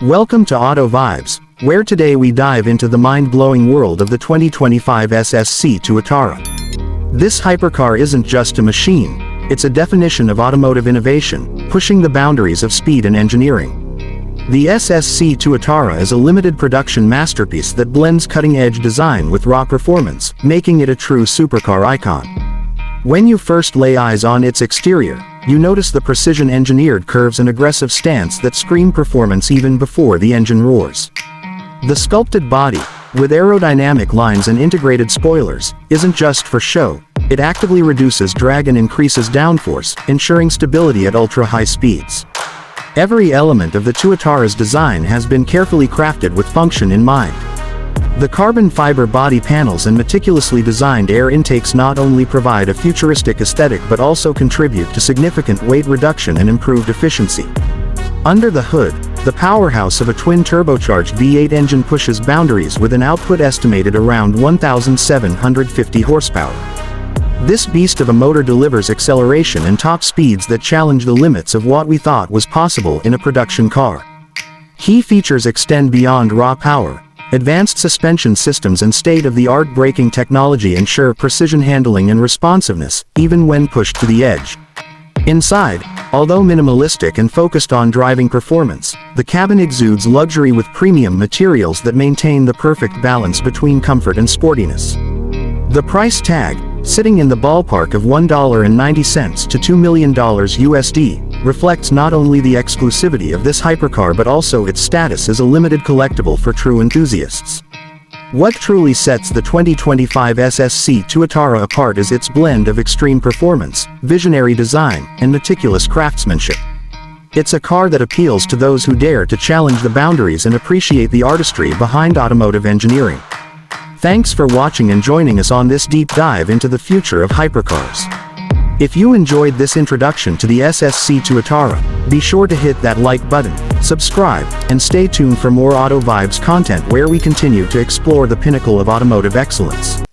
Welcome to Auto Vibes, where today we dive into the mind-blowing world of the 2025 SSC Tuatara. This hypercar isn't just a machine, it's a definition of automotive innovation, pushing the boundaries of speed and engineering. The SSC Tuatara is a limited production masterpiece that blends cutting-edge design with raw performance, making it a true supercar icon. When you first lay eyes on its exterior, you notice the precision-engineered curves and aggressive stance that scream performance even before the engine roars. The sculpted body, with aerodynamic lines and integrated spoilers, isn't just for show, it actively reduces drag and increases downforce, ensuring stability at ultra-high speeds. Every element of the Tuatara's design has been carefully crafted with function in mind. The carbon fiber body panels and meticulously designed air intakes not only provide a futuristic aesthetic but also contribute to significant weight reduction and improved efficiency. Under the hood, the powerhouse of a twin-turbocharged V8 engine pushes boundaries with an output estimated around 1,750 horsepower. This beast of a motor delivers acceleration and top speeds that challenge the limits of what we thought was possible in a production car. Key features extend beyond raw power. Advanced suspension systems and state-of-the-art braking technology ensure precision handling and responsiveness, even when pushed to the edge. Inside, although minimalistic and focused on driving performance, the cabin exudes luxury with premium materials that maintain the perfect balance between comfort and sportiness. The price tag, sitting in the ballpark of $1.90 to $2 million USD, reflects not only the exclusivity of this hypercar but also its status as a limited collectible for true enthusiasts. What truly sets the 2025 SSC Tuatara apart is its blend of extreme performance, visionary design, and meticulous craftsmanship. It's a car that appeals to those who dare to challenge the boundaries and appreciate the artistry behind automotive engineering. Thanks for watching and joining us on this deep dive into the future of hypercars. If you enjoyed this introduction to the SSC Tuatara, be sure to hit that like button, subscribe, and stay tuned for more Auto Vibes content where we continue to explore the pinnacle of automotive excellence.